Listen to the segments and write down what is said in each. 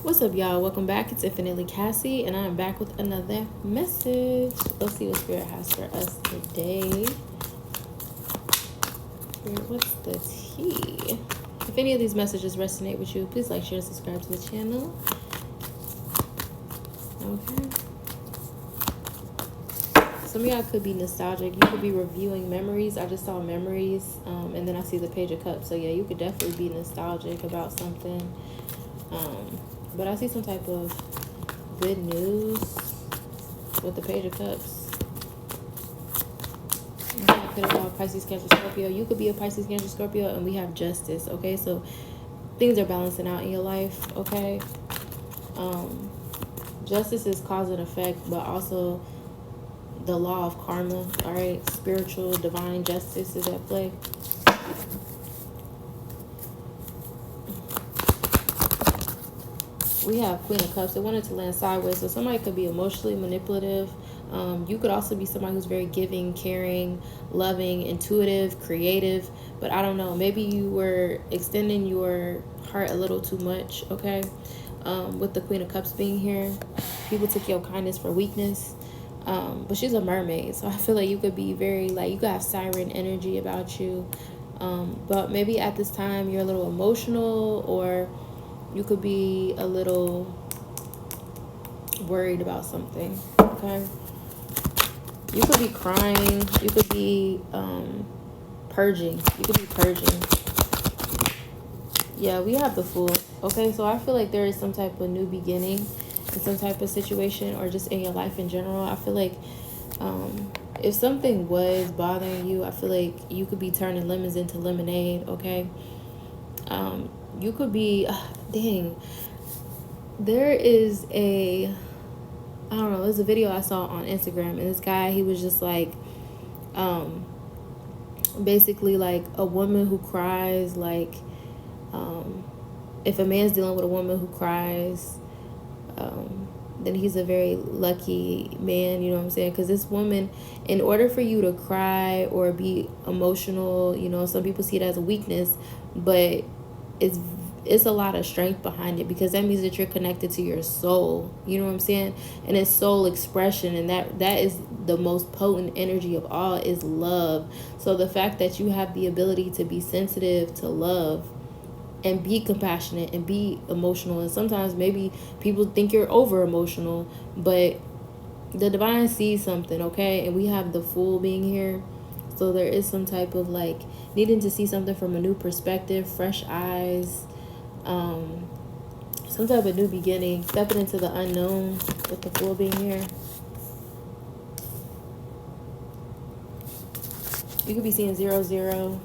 What's up, y'all? Welcome back. It's Infinitely Cassie, and I'm back with another message. Let's see what Spirit has for us today. Spirit, what's the tea? If any of these messages resonate with you, please like, share, and subscribe to the channel. Okay. Some of y'all could be nostalgic. You could be reviewing memories. I just saw memories, and then I see the Page of Cups. So, yeah, you could definitely be nostalgic about something. But I see some type of good news with the Page of Cups. Okay, I could have Pisces, Cancer, Scorpio. You could be a Pisces, Cancer, Scorpio, and we have justice. Okay, so things are balancing out in your life. Okay, justice is cause and effect, but also the law of karma. All right, spiritual, divine justice is at play. We have Queen of Cups. They wanted to land sideways, so somebody could be emotionally manipulative. You could also be somebody who's very giving, caring, loving, intuitive, creative. But I don't know. Maybe you were extending your heart a little too much, okay? With the Queen of Cups being here. People took your kindness for weakness. But she's a mermaid, so I feel like you could be very, like, you could have siren energy about you. But maybe at this time you're a little emotional, or you could be a little worried about something, okay? You could be crying. You could be purging. You could be purging. Yeah, we have the Fool. Okay, so I feel like there is some type of new beginning in some type of situation, or just in your life in general. I feel like if something was bothering you, I feel like you could be turning lemons into lemonade, okay? You could be, dang, there is I don't know, there's a video I saw on Instagram, and this guy, he was just like, basically like a woman who cries, like, if a man's dealing with a woman who cries, then he's a very lucky man, you know what I'm saying? Because this woman, in order for you to cry or be emotional, you know, some people see it as a weakness, but it's a lot of strength behind it, because that means that you're connected to your soul, you know what I'm saying? And it's soul expression, and that is the most potent energy of all, is love. So the fact that you have the ability to be sensitive to love and be compassionate and be emotional, and sometimes maybe people think you're over emotional, but the divine sees something, okay? And we have the Fool being here, so there is some type of like needing to see something from a new perspective, fresh eyes, some type of new beginning, stepping into the unknown with the Fool being here. You could be seeing 0-0.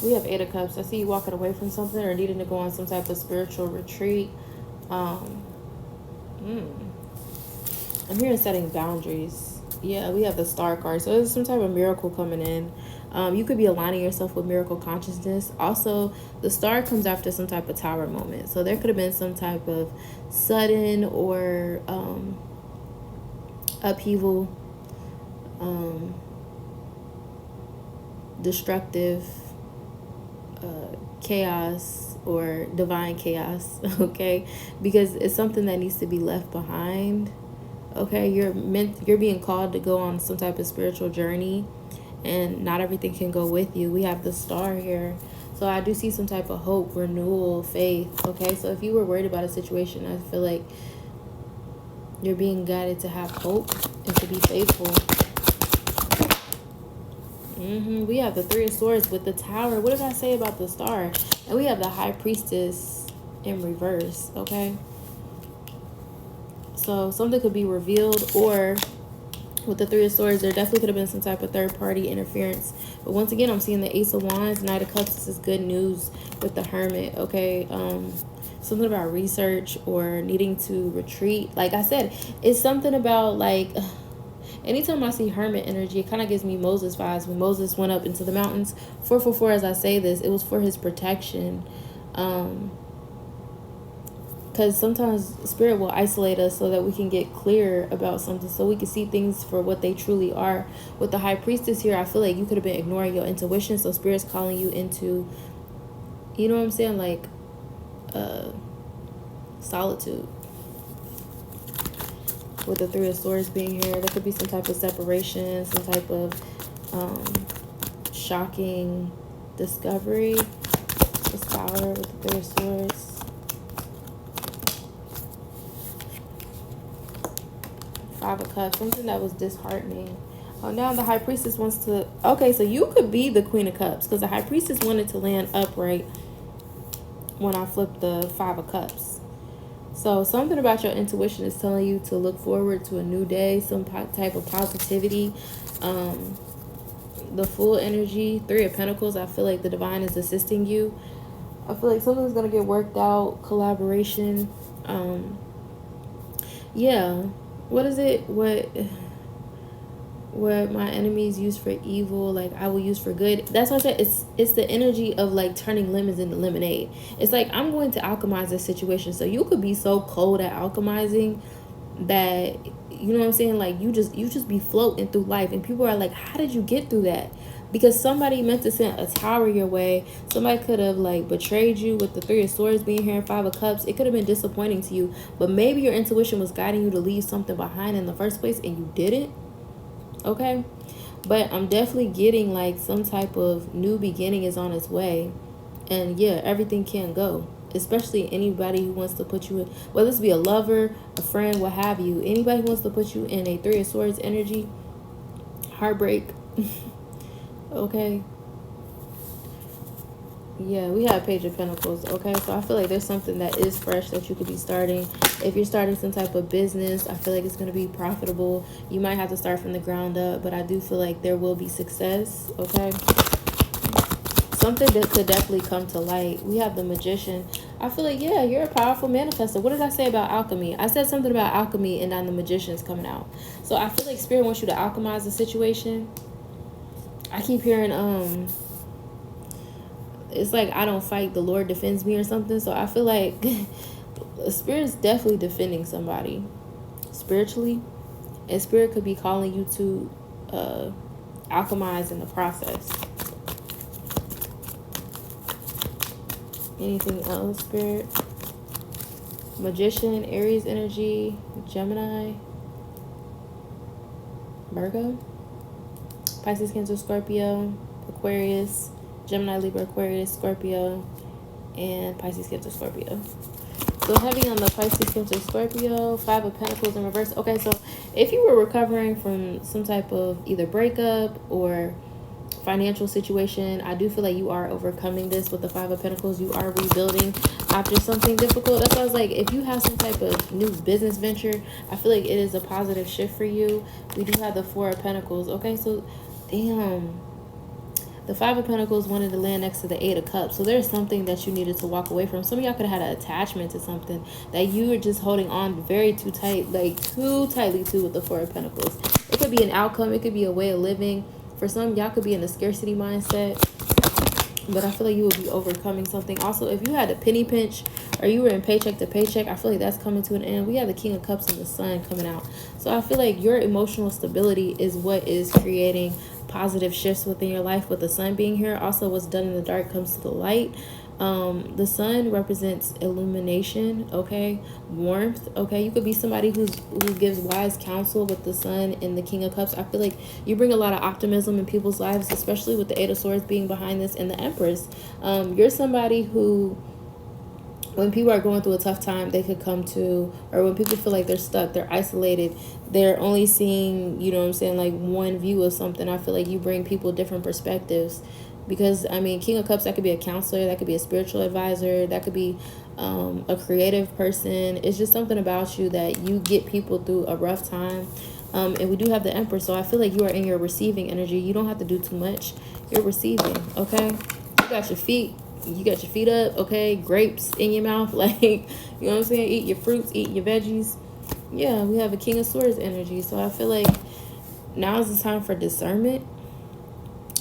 We have 8 of Cups. I see you walking away from something or needing to go on some type of spiritual retreat. I'm hearing setting boundaries. Yeah, we have the Star card. So there's some type of miracle coming in. You could be aligning yourself with miracle consciousness. Also, the Star comes after some type of Tower moment. So there could have been some type of sudden or upheaval, destructive chaos or divine chaos, okay? Because it's something that needs to be left behind, okay? You're being called to go on some type of spiritual journey, and not everything can go with you. We have the Star here, so I do see some type of hope, renewal, faith, okay? So if you were worried about a situation, I feel like you're being guided to have hope and to be faithful. We have the 3 of Swords with the Tower. What did I say about the Star? And we have the High Priestess in reverse, okay? So something could be revealed, or with the 3 of Swords, there definitely could have been some type of third-party interference. But once again, I'm seeing the Ace of Wands, Knight of Cups. This is good news with the Hermit, okay? Something about research or needing to retreat. Like I said, it's something about, like, anytime I see Hermit energy, it kind of gives me Moses vibes. When Moses went up into the mountains, 444, as I say this, it was for his protection. because sometimes spirit will isolate us so that we can get clear about something, so we can see things for what they truly are. With the high priestess here, I feel like you could have been ignoring your intuition, so spirit's calling you into, you know what I'm saying, like solitude. With the Three of Swords being here, there could be some type of separation, some type of shocking discovery. The Scholar with the Three of Swords. Five of Cups, something that was disheartening. Oh, now the High Priestess wants to... Okay, so you could be the Queen of Cups, because the High Priestess wanted to land upright when I flipped the Five of Cups. So something about your intuition is telling you to look forward to a new day, some type of positivity. The Fool energy, Three of Pentacles, I feel like the divine is assisting you. I feel like something's going to get worked out, collaboration. Yeah. What is it? What my enemies use for evil, like I will use for good. That's why I said it's the energy of like turning lemons into lemonade. It's like, I'm going to alchemize this situation. So you could be so cold at alchemizing that, you know what I'm saying, like you just be floating through life, and people are like, how did you get through that? Because somebody meant to send a tower your way. Somebody could have like betrayed you with the Three of Swords being here and Five of Cups. It could have been disappointing to you, but maybe your intuition was guiding you to leave something behind in the first place and you didn't. Okay, but I'm definitely getting like some type of new beginning is on its way. And yeah, everything can go, especially anybody who wants to put you in, whether this be a lover, a friend, what have you, anybody who wants to put you in a Three of Swords energy, heartbreak. Okay, yeah, we have Page of Pentacles. Okay, so I feel like there's something that is fresh that you could be starting. If you're starting some type of business, I feel like it's going to be profitable. You might have to start from the ground up, but I do feel like there will be success. Okay, something that could definitely come to light. We have the Magician. I feel like, yeah, you're a powerful manifester. What did I say about alchemy? I said something about alchemy, and then the Magician's coming out. So I feel like Spirit wants you to alchemize the situation. I keep hearing it's like, I don't fight, the Lord defends me or something. So I feel like Spirit's definitely defending somebody spiritually, and Spirit could be calling you to alchemize in the process. Anything else, Spirit? Magician, Aries energy, Gemini, Virgo, Pisces, Cancer, Scorpio, Aquarius, Gemini, Libra, Aquarius, Scorpio, and Pisces, Cancer, Scorpio. So heavy on the Pisces, Cancer, Scorpio, Five of Pentacles in reverse. Okay, so if you were recovering from some type of either breakup or financial situation, I do feel like you are overcoming this with the Five of Pentacles. You are rebuilding after something difficult. That's why I was like, if you have some type of new business venture, I feel like it is a positive shift for you. We do have the Four of Pentacles. Okay, so damn, the Five of Pentacles wanted to land next to the Eight of Cups. So there's something that you needed to walk away from. Some of y'all could have had an attachment to something that you were just holding on very too tight, like too tightly to, with the Four of Pentacles. It could be an outcome. It could be a way of living. For some, y'all could be in a scarcity mindset, but I feel like you will be overcoming something. Also, if you had a penny pinch or you were in paycheck to paycheck, I feel like that's coming to an end. We have the King of Cups and the Sun coming out. So I feel like your emotional stability is what is creating positive shifts within your life, with the Sun being here. Also, what's done in the dark comes to the light. The Sun represents illumination, okay, warmth. Okay, you could be somebody who gives wise counsel with the Sun and the King of Cups. I feel like you bring a lot of optimism in people's lives, especially with the Eight of Swords being behind this and the Empress. You're somebody who, when people are going through a tough time, they could come to, or when people feel like they're stuck, they're isolated, they're only seeing, you know what I'm saying, like one view of something. I feel like you bring people different perspectives. Because, I mean, King of Cups, that could be a counselor, that could be a spiritual advisor, that could be a creative person. It's just something about you that you get people through a rough time. And we do have the Empress, so I feel like you are in your receiving energy. You don't have to do too much. You're receiving, okay? You got your feet up, okay? Grapes in your mouth, like, you know what I'm saying? Eat your fruits, eat your veggies. Yeah, we have a King of Swords energy, so I feel like now is the time for discernment.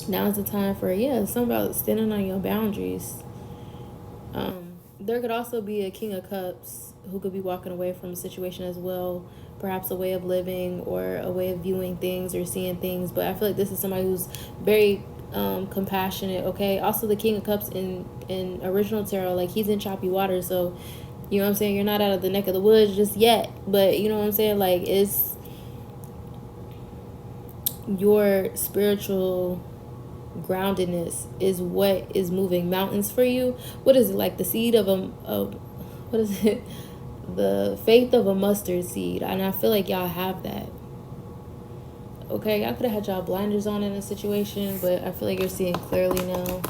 Now is the time for, something about standing on your boundaries. There could also be a King of Cups who could be walking away from a situation as well, perhaps a way of living or a way of viewing things or seeing things. But I feel like this is somebody who's very compassionate. Okay. Also, the King of Cups in original tarot, like he's in choppy water, so you know what I'm saying. You're not out of the neck of the woods just yet, but you know what I'm saying. Like it's your spiritual groundedness is what is moving mountains for you. What is it, like the seed of what is it, the faith of a mustard seed? And I feel like y'all have that. Okay, y'all could have had y'all blinders on in a situation, but I feel like you're seeing clearly now.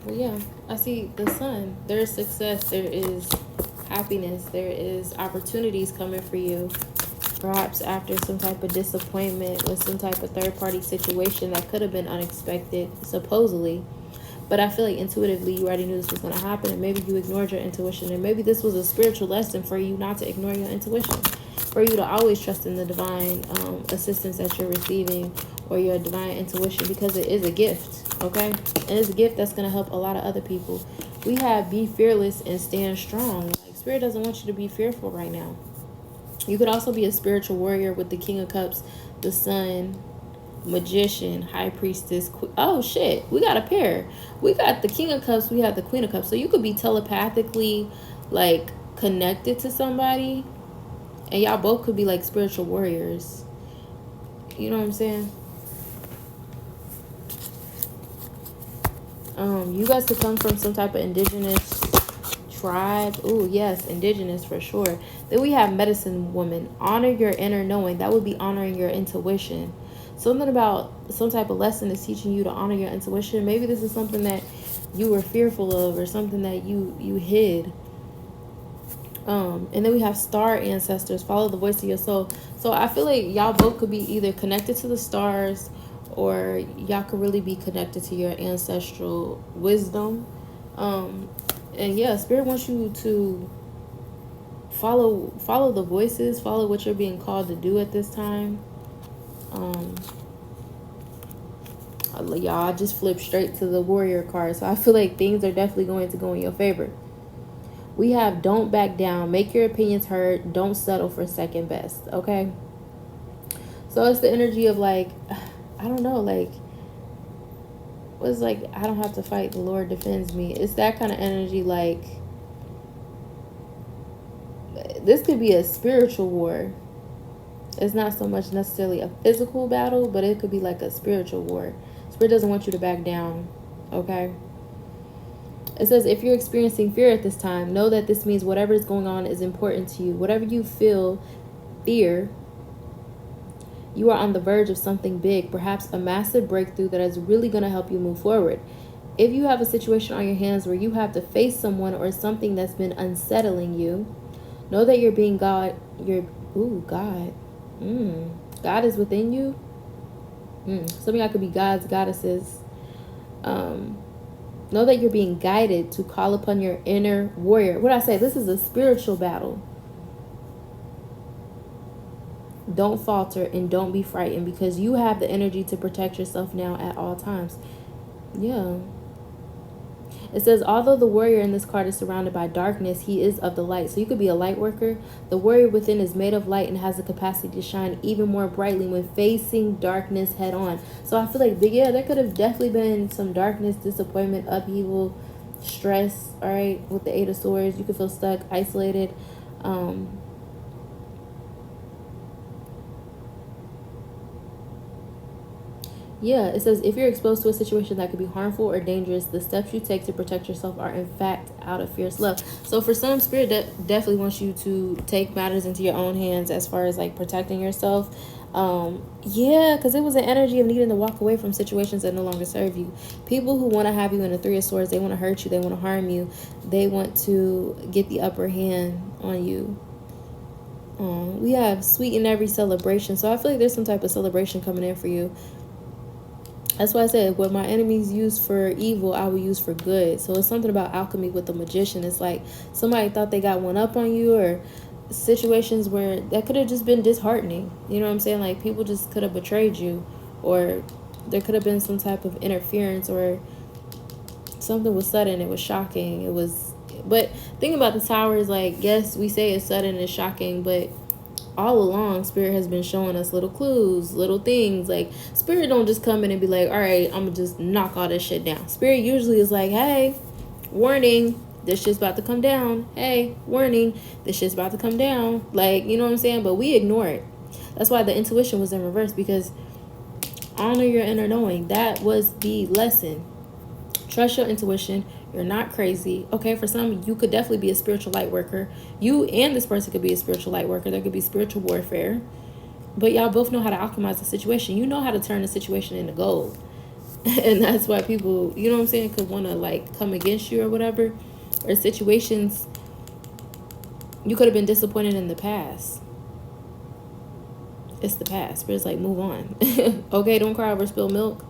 Well, yeah, I see the sun. There is success. There is happiness. There is opportunities coming for you. Perhaps after some type of disappointment with some type of third-party situation that could have been unexpected, supposedly. But I feel like intuitively you already knew this was going to happen, and maybe you ignored your intuition, and maybe this was a spiritual lesson for you not to ignore your intuition, for you to always trust in the divine assistance that you're receiving or your divine intuition, because it is a gift, okay? And it's a gift that's going to help a lot of other people. We have be fearless and stand strong. Like, Spirit doesn't want you to be fearful right now. You could also be a spiritual warrior with the King of Cups, the Sun, Magician, High Priestess. Oh shit, we got a pair. We got the King of Cups, we have the Queen of Cups. So you could be telepathically like connected to somebody, and y'all both could be like spiritual warriors. You know what I'm saying? You guys could come from some type of indigenous tribe. Oh yes, indigenous for sure. Then we have Medicine Woman. Honor your inner knowing. That would be honoring your intuition. Something about some type of lesson is teaching you to honor your intuition. Maybe this is something that you were fearful of, or something that you hid. And then we have star ancestors. Follow the voice of your soul. So I feel like y'all both could be either connected to the stars, or y'all could really be connected to your ancestral wisdom. And yeah, Spirit wants you to follow the voices, follow what you're being called to do at this time. Y'all, I just flipped straight to the warrior card, so I feel like things are definitely going to go in your favor. We have don't back down, make your opinions heard, don't settle for second best. Okay, so it's the energy of like, I don't know, like was like, I don't have to fight, the Lord defends me. It's that kind of energy. Like, this could be a spiritual war. It's not so much necessarily a physical battle, but it could be like a spiritual war. Spirit doesn't want you to back down, okay? It says, if you're experiencing fear at this time, know that this means whatever is going on is important to you. Whatever you feel, fear, you are on the verge of something big, perhaps a massive breakthrough that is really going to help you move forward. If you have a situation on your hands where you have to face someone or something that's been unsettling you, know that you're being God. God. God is within you. Some of y'all could be gods, goddesses. Know that you're being guided to call upon your inner warrior. What I say, this is a spiritual battle. Don't falter and don't be frightened, because you have the energy to protect yourself now at all times. Yeah. It says, although the warrior in this card is surrounded by darkness, he is of the light. So you could be a light worker. The warrior within is made of light and has the capacity to shine even more brightly when facing darkness head on. So I feel like, yeah, there could have definitely been some darkness, disappointment, upheaval, stress, all right, with the Eight of Swords. You could feel stuck, isolated. Yeah, it says, if you're exposed to a situation that could be harmful or dangerous, the steps you take to protect yourself are in fact out of fierce love. So for some, Spirit definitely wants you to take matters into your own hands as far as like protecting yourself. Yeah, because it was an energy of needing to walk away from situations that no longer serve you. People who want to have you in the Three of Swords, they want to hurt you, they want to harm you, they want to get the upper hand on you. We have sweet in every celebration. So I feel like there's some type of celebration coming in for you. That's why I said, what my enemies use for evil, I will use for good. So it's something about alchemy with the Magician. It's like somebody thought they got one up on you, or situations where that could have just been disheartening. You know what I'm saying? Like, people just could have betrayed you, or there could have been some type of interference, or something was sudden. It was shocking. It was, but think about the towers. Like, yes, we say it's sudden and shocking, but all along, Spirit has been showing us little clues, little things. Like, Spirit don't just come in and be like, all right, I'm gonna just knock all this shit down. Spirit usually is like, hey, warning, this shit's about to come down. Hey, warning, this shit's about to come down. Like, you know what I'm saying? But we ignore it. That's why the intuition was in reverse, because honor your inner knowing. That was the lesson. Trust your intuition. You're not crazy. Okay, for some, you could definitely be a spiritual light worker. You and this person could be a spiritual light worker. There could be spiritual warfare. But y'all both know how to alchemize the situation. You know how to turn the situation into gold. And that's why people, you know what I'm saying, could want to, like, come against you or whatever. Or situations, you could have been disappointed in the past. It's the past. But it's like, move on. Okay, don't cry over spilled milk.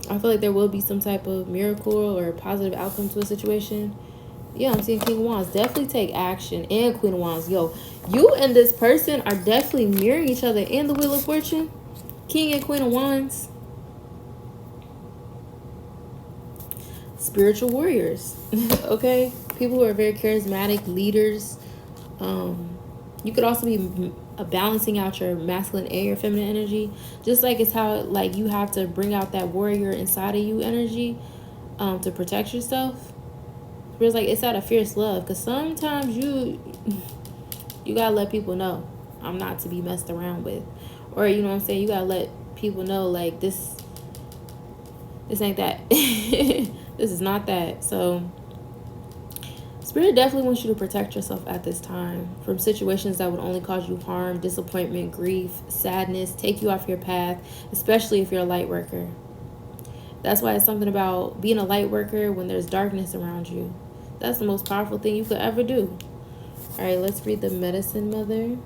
I feel like there will be some type of miracle or positive outcome to a situation. Yeah, I'm seeing King of Wands. Definitely take action. And Queen of Wands. Yo, you and this person are definitely mirroring each other. And the Wheel of Fortune. King and Queen of Wands. Spiritual warriors. Okay? People who are very charismatic, leaders. You could also be balancing out your masculine and your feminine energy. Just like it's how, like, you have to bring out that warrior inside of you energy to protect yourself. It's like, it's out of fierce love, because sometimes you gotta let people know I'm not to be messed around with, or, you know what I'm saying, you gotta let people know, like, this ain't that. This is not that. So Spirit definitely wants you to protect yourself at this time from situations that would only cause you harm, disappointment, grief, sadness, take you off your path, especially if you're a light worker. That's why it's something about being a light worker when there's darkness around you. That's the most powerful thing you could ever do. All right, let's read the Medicine Mother.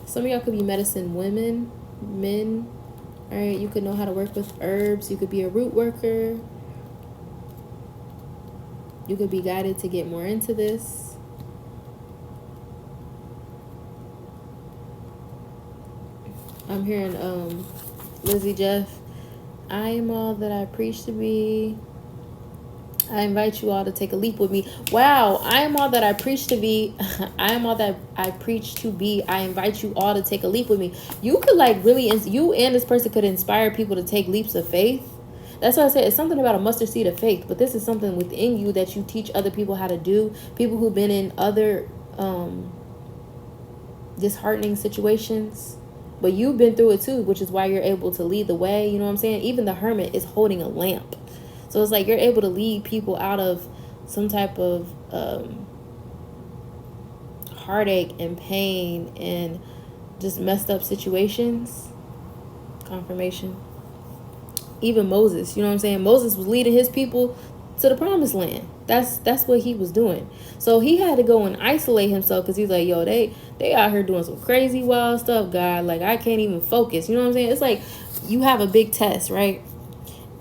Some of y'all could be medicine women, men. All right, you could know how to work with herbs. You could be a root worker. You could be guided to get more into this. I'm hearing Lizzie Jeff. I am all that I preach to be. I invite you all to take a leap with me. Wow, I am all that I preach to be. I am all that I preach to be. I invite you all to take a leap with me. You could, like, really, you and this person could inspire people to take leaps of faith. That's why I said it's something about a mustard seed of faith. But this is something within you that you teach other people how to do. People who've been in other disheartening situations. But you've been through it too, which is why you're able to lead the way. You know what I'm saying? Even the hermit is holding a lamp. So it's like you're able to lead people out of some type of heartache and pain and just messed up situations. Confirmation. Even Moses, you know what I'm saying? Moses was leading his people to the promised land. That's what he was doing. So he had to go and isolate himself, because he's like, yo, they out here doing some crazy wild stuff, God. Like, I can't even focus. You know what I'm saying? It's like you have a big test, right?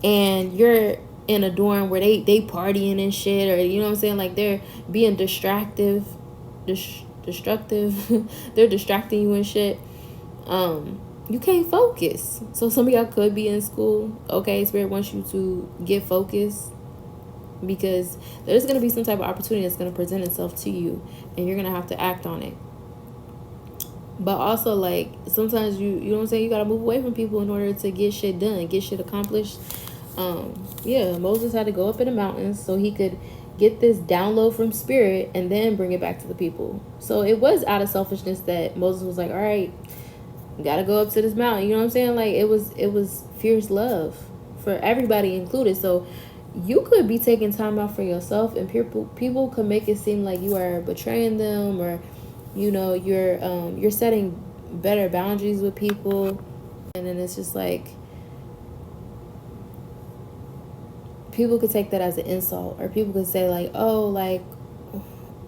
And you're in a dorm where they partying and shit, or, you know what I'm saying, like, they're being destructive. They're distracting you and shit. You can't focus. So some of y'all could be in school. Okay, Spirit wants you to get focused, because there's going to be some type of opportunity that's going to present itself to you, and you're going to have to act on it. But also, like, sometimes you know what I'm saying, you got to move away from people in order to get shit done, get shit accomplished. Yeah, Moses had to go up in the mountains so he could get this download from Spirit and then bring it back to the people. So it was out of selfishness that Moses was like, all right, gotta go up to this mountain. You know what I'm saying? Like, it was fierce love for everybody included. So you could be taking time out for yourself, and people could make it seem like you are betraying them, or, you know, you're setting better boundaries with people, and then it's just like people could take that as an insult, or people could say, like, oh, like,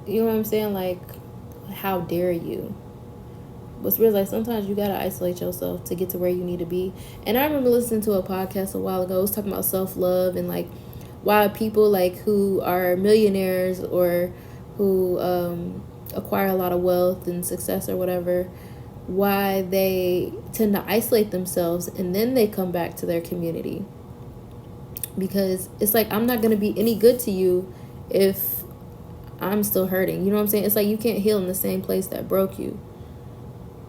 you know what I'm saying, like, how dare you? But it's like sometimes you gotta isolate yourself to get to where you need to be. And I remember listening to a podcast a while ago. It was talking about self-love and, like, why people like who are millionaires or who acquire a lot of wealth and success or whatever, why they tend to isolate themselves and then they come back to their community. Because it's like, I'm not going to be any good to you if I'm still hurting. You know what I'm saying? It's like you can't heal in the same place that broke you.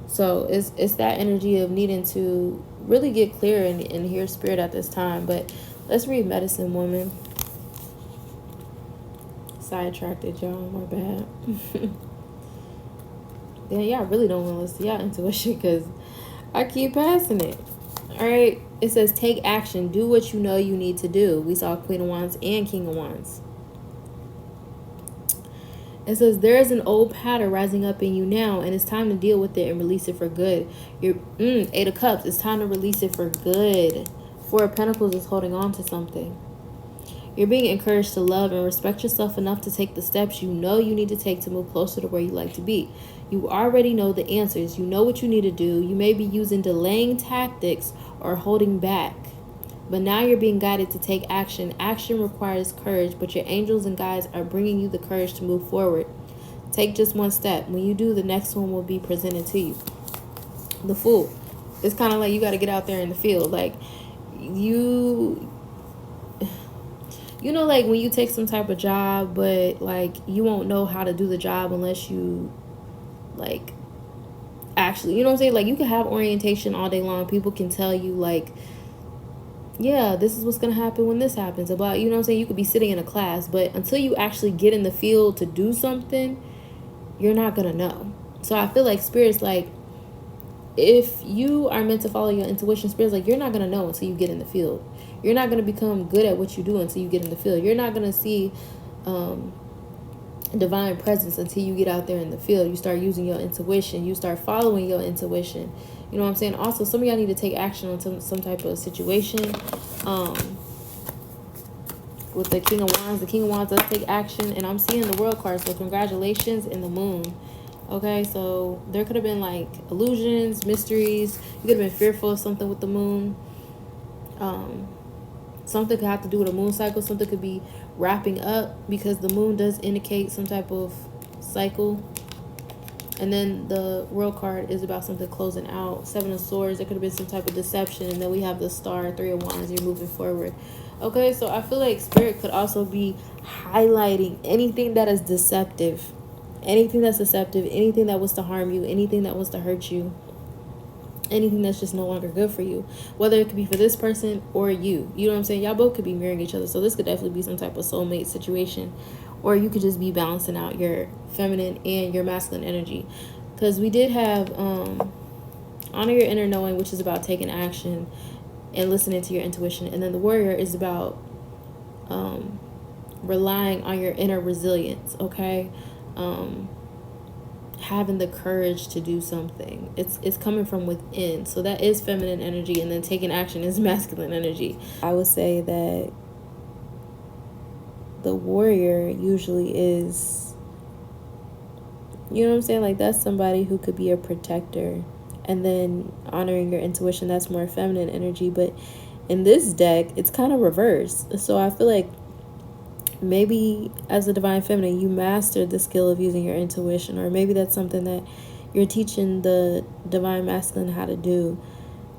So it's that energy of needing to really get clear and hear spirit at this time. But let's read Medicine Woman. Sidetracked, y'all. My bad. Yeah, y'all really don't want to listen to y'all intuition because I keep passing it. All right. It says, take action. Do what you know you need to do. We saw Queen of Wands and King of Wands. It says, there is an old pattern rising up in you now, and it's time to deal with it and release it for good. Your Eight of Cups, it's time to release it for good. Four of Pentacles is holding on to something. You're being encouraged to love and respect yourself enough to take the steps you know you need to take to move closer to where you like to be. You already know the answers. You know what you need to do. You may be using delaying tactics or holding back. But now you're being guided to take action. Action requires courage, but your angels and guides are bringing you the courage to move forward. Take just one step. When you do, the next one will be presented to you. The Fool. It's kind of like you got to get out there in the field. Like, you know, like when you take some type of job, but like you won't know how to do the job unless you like actually, you know what I'm saying? Like you can have orientation all day long. People can tell you like, yeah, this is what's going to happen when this happens. About, you know what I'm saying? You could be sitting in a class, but until you actually get in the field to do something, you're not going to know. So I feel like Spirit's like, if you are meant to follow your intuition, Spirit's like, you're not going to know until you get in the field. You're not going to become good at what you do until you get in the field. You're not going to see divine presence until you get out there in the field. You start using your intuition. You start following your intuition. You know what I'm saying? Also, some of y'all need to take action on some type of situation. With the King of Wands does take action. And I'm seeing the World card. So congratulations in the Moon. Okay, so there could have been like illusions, mysteries. You could have been fearful of something with the Moon. Something could have to do with a moon cycle. Something could be wrapping up because the moon does indicate some type of cycle. And then the World card is about something closing out. Seven of Swords, there could have been some type of deception. And then we have the Star, Three of Wands, you're moving forward. Okay, so I feel like Spirit could also be highlighting anything that is deceptive. Anything that's deceptive, anything that was to harm you, anything that was to hurt you. Anything that's just no longer good for you, whether it could be for this person or you. You know what I'm saying? Y'all both could be mirroring each other. So this could definitely be some type of soulmate situation, or you could just be balancing out your feminine and your masculine energy. Because we did have honor your inner knowing, which is about taking action and listening to your intuition. And then the Warrior is about relying on your inner resilience. Okay. Having the courage to do something. It's coming from within. So that is feminine energy, and then taking action is masculine energy. I would say that the Warrior usually is, you know what I'm saying, like that's somebody who could be a protector. And then honoring your intuition, that's more feminine energy. But in this deck, it's kind of reversed. So I feel like maybe as a divine feminine, you mastered the skill of using your intuition, or maybe that's something that you're teaching the divine masculine how to do.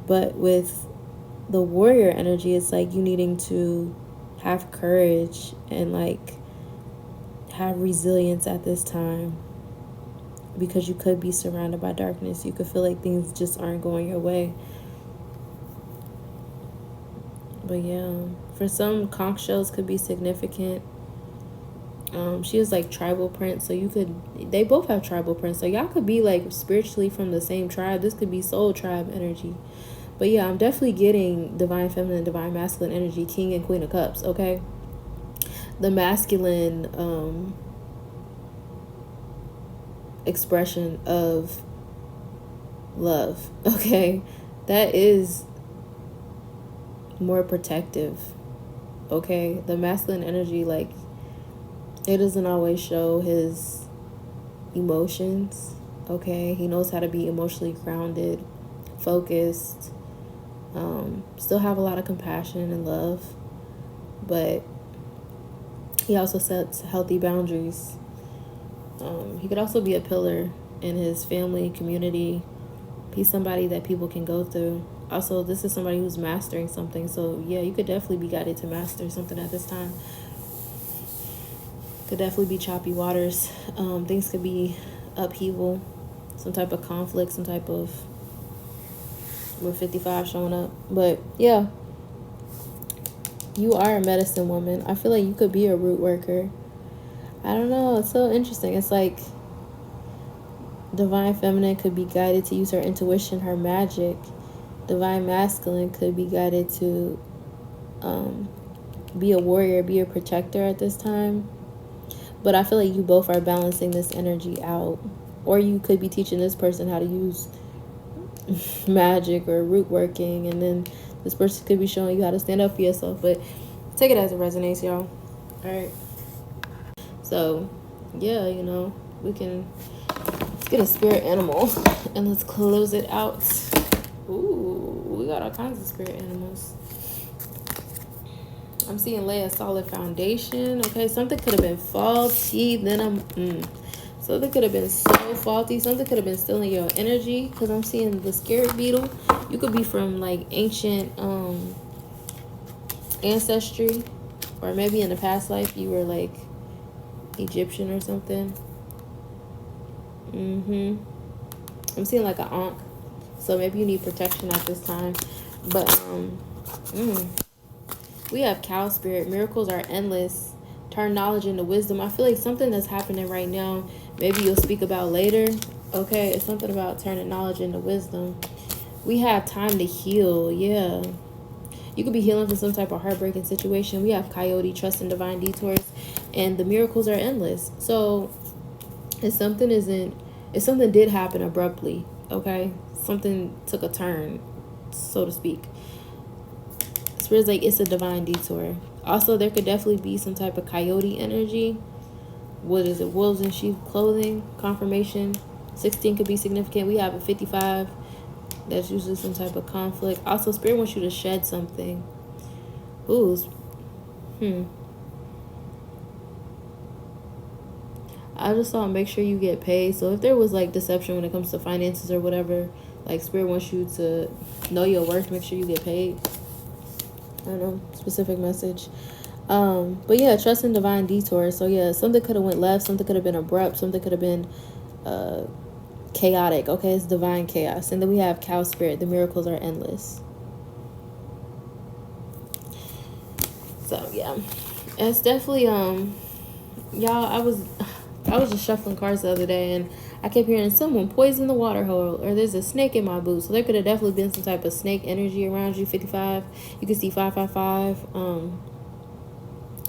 But with the Warrior energy, it's like you needing to have courage and like have resilience at this time, because you could be surrounded by darkness. You could feel like things just aren't going your way. But yeah, for some, conch shells could be significant. She is like tribal prince, so they both have tribal prince, so y'all could be like spiritually from the same tribe. This could be soul tribe energy. But yeah, I'm definitely getting divine feminine, divine masculine energy, King and Queen of Cups. Okay, the masculine expression of love, okay, that is more protective. Okay, the masculine energy, like, it doesn't always show his emotions. Okay, he knows how to be emotionally grounded, focused, still have a lot of compassion and love, but He also sets healthy boundaries. He could also be a pillar in his family, community. He's somebody that people can go through. Also, this is somebody who's mastering something. So, yeah, you could definitely be guided to master something at this time. Could definitely be choppy waters. Things could be upheaval, some type of conflict, some type of, with 55 showing up. But, yeah, you are a medicine woman. I feel like you could be a root worker. I don't know. It's so interesting. It's like divine feminine could be guided to use her intuition, her magic. Divine masculine could be guided to be a warrior, be a protector at this time. But I feel like you both are balancing this energy out. Or you could be teaching this person how to use magic or root working, and then this person could be showing you how to stand up for yourself. But take it as it resonates, y'all. All right. So, yeah, you know, let's get a spirit animal and let's close it out. Ooh, we got all kinds of spirit animals. I'm seeing lay a solid foundation. Okay, something could have been faulty. Then something could have been so faulty. Something could have been stealing your energy. Because I'm seeing the spirit beetle. You could be from like ancient ancestry, or maybe in a past life you were like Egyptian or something. I'm seeing like an ankh. So maybe you need protection at this time. But we have cow spirit. Miracles are endless. Turn knowledge into wisdom. I feel like something that's happening right now, maybe you'll speak about later. Okay, it's something about turning knowledge into wisdom. We have time to heal. Yeah. You could be healing from some type of heartbreaking situation. We have coyote, trust in divine detours, and the miracles are endless. So if something did happen abruptly, okay, something took a turn, so to speak. Spirit's like it's a divine detour. Also, there could definitely be some type of coyote energy. What is it? Wolves in sheep clothing. Confirmation. 16 could be significant. We have a 55. That's usually some type of conflict. Also, Spirit wants you to shed something. Ooh. I just saw make sure you get paid. So if there was like deception when it comes to finances or whatever, like Spirit wants you to know your worth, make sure you get paid. I don't know, specific message. But yeah, trust in divine detours. So yeah, something could have went left, something could have been abrupt, something could have been chaotic. Okay, it's divine chaos. And then we have cow spirit. The miracles are endless. So yeah, it's definitely y'all, I was just shuffling cards the other day, and I kept hearing someone poison the water hole, or there's a snake in my boot. So there could have definitely been some type of snake energy around you. 55, you can see 555.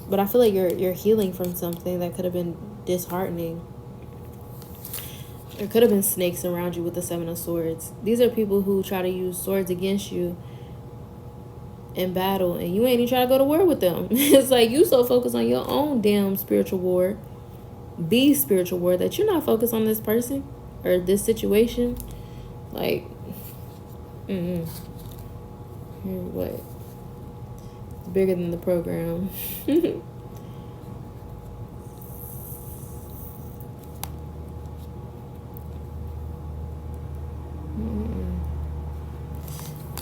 But I feel like you're healing from something that could have been disheartening. There could have been snakes around you with the 7 of Swords. These are people who try to use swords against you in battle, and you ain't even trying to go to war with them. It's like you so focused on your own damn spiritual war, spiritual war, that you're not focused on this person or this situation. Like, what? It's bigger than the program.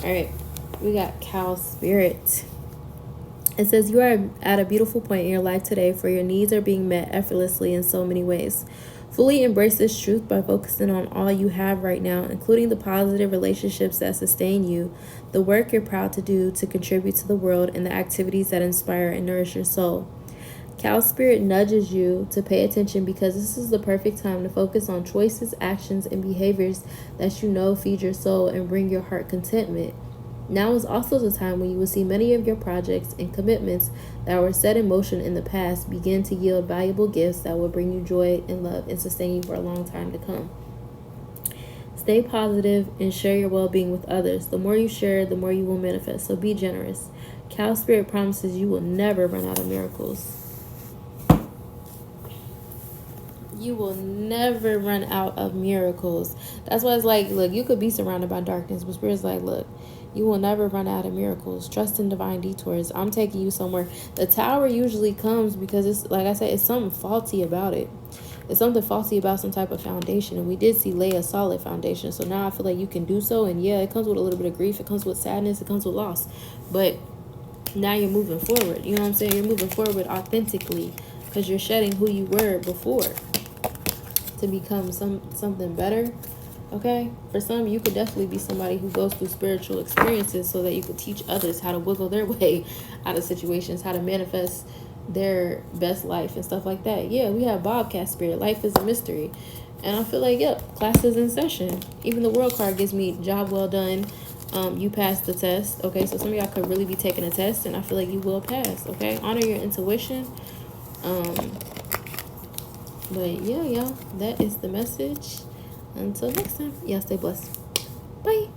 All right, we got cow spirit. It says you are at a beautiful point in your life today, for your needs are being met effortlessly in so many ways. Fully embrace this truth by focusing on all you have right now, including the positive relationships that sustain you, the work you're proud to do to contribute to the world, and the activities that inspire and nourish your soul. Cow spirit nudges you to pay attention because this is the perfect time to focus on choices, actions, and behaviors that you know feed your soul and bring your heart contentment. Now is also the time when you will see many of your projects and commitments that were set in motion in the past begin to yield valuable gifts that will bring you joy and love and sustain you for a long time to come. Stay positive and share your well-being with others. The more you share, the more you will manifest. So be generous. Cow spirit promises you will never run out of miracles. You will never run out of miracles. That's why it's like, look, you could be surrounded by darkness, but Spirit's like, look, You will never run out of miracles. Trust in divine detours. I'm taking you somewhere. The tower usually comes because it's, like I said, it's something faulty about it. It's something faulty about some type of foundation. And we did see lay a solid foundation. So now I feel like you can do so. And yeah, it comes with a little bit of grief. It comes with sadness. It comes with loss. But now you're moving forward. You know what I'm saying? You're moving forward authentically because you're shedding who you were before to become something better. Okay, for some, you could definitely be somebody who goes through spiritual experiences so that you could teach others how to wiggle their way out of situations, how to manifest their best life and stuff like that. Yeah, we have Bobcat Spirit. Life is a mystery. And I feel like, yep, class is in session. Even the world card gives me job well done. You passed the test. Okay, so some of y'all could really be taking a test, and I feel like you will pass. Okay, honor your intuition. But yeah, y'all, that is the message. Until next time, y'all stay blessed. Bye.